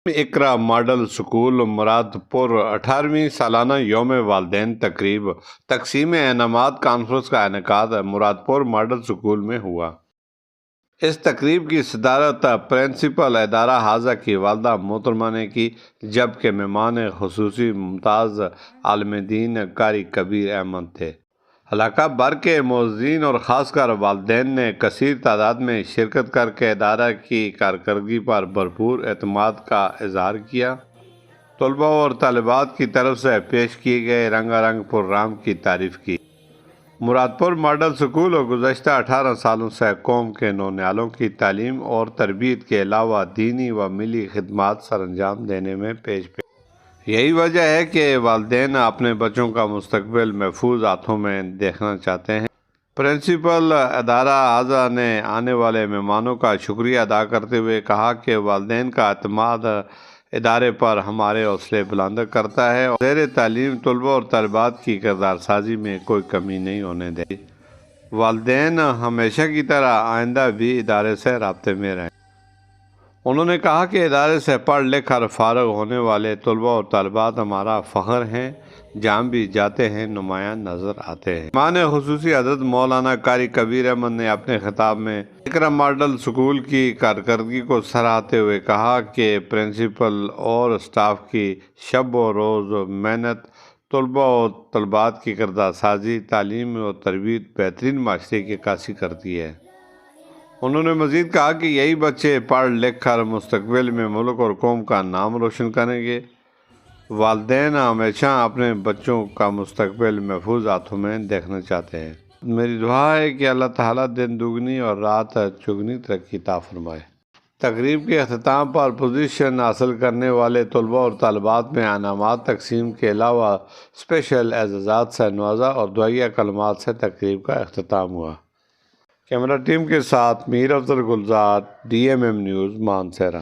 اقرا model school Muradpur 18ویں سالانہ یوم والدین تقریب تقسیم انعامات کانفرنس کا انعقاد مرادپور ماڈل سکول میں ہوا۔ اس تقریب کی صدارت پرنسپل ادارہ حاضہ کی والدہ محترمہ نے کی، جبکہ مہمان خصوصی ممتاز عالم دین قاری کبیر احمد تھے۔ علاقہ بھر کے معززین اور خاص کر والدین نے کثیر تعداد میں شرکت کر کے ادارہ کی کارکردگی پر بھرپور اعتماد کا اظہار کیا۔ طلباء اور طالبات کی طرف سے پیش کیے گئے رنگا رنگ پروگرام کی تعریف کی۔ مرادپور ماڈل سکول اور گزشتہ 18 سالوں سے قوم کے نونہالوں کی تعلیم اور تربیت کے علاوہ دینی و ملی خدمات سر انجام دینے میں پیش پیش۔ یہی وجہ ہے کہ والدین اپنے بچوں کا مستقبل محفوظ ہاتھوں میں دیکھنا چاہتے ہیں۔ پرنسپل ادارہ حاضہ نے آنے والے مہمانوں کا شکریہ ادا کرتے ہوئے کہا کہ والدین کا اعتماد ادارے پر ہمارے حوصلے بلند کرتا ہے اور زیر تعلیم طلباء اور طالبات کی کردار سازی میں کوئی کمی نہیں ہونے دیں۔ والدین ہمیشہ کی طرح آئندہ بھی ادارے سے رابطے میں رہیں۔ انہوں نے کہا کہ ادارے سے پڑھ لکھ کر فارغ ہونے والے طلباء اور طالبات ہمارا فخر ہیں، جہاں بھی جاتے ہیں نمایاں نظر آتے ہیں۔ مہمان خصوصی حضرت مولانا قاری کبیر احمد نے اپنے خطاب میں اقرا ماڈل سکول کی کارکردگی کو سراہتے ہوئے کہا کہ پرنسپل اور اسٹاف کی شب و روز محنت طلباء اور طالبات کی کردار سازی، تعلیم اور تربیت بہترین معاشرے کی عکاسی کرتی ہے۔ انہوں نے مزید کہا کہ یہی بچے پڑھ لکھ کر مستقبل میں ملک اور قوم کا نام روشن کریں گے۔ والدین ہمیشہ اپنے بچوں کا مستقبل محفوظ ہاتھوں میں دیکھنا چاہتے ہیں۔ میری دعا ہے کہ اللہ تعالیٰ دن دگنی اور رات چگنی ترقی عطا فرمائے۔ تقریب کے اختتام پر پوزیشن حاصل کرنے والے طلباء اور طالبات میں انعامات تقسیم کے علاوہ اسپیشل اعزازات سے نوازا اور دعائیہ کلمات سے تقریب کا اختتام ہوا۔ کیمرہ ٹیم کے ساتھ میر افضل گلزار، DMM نیوز، مانسہرہ۔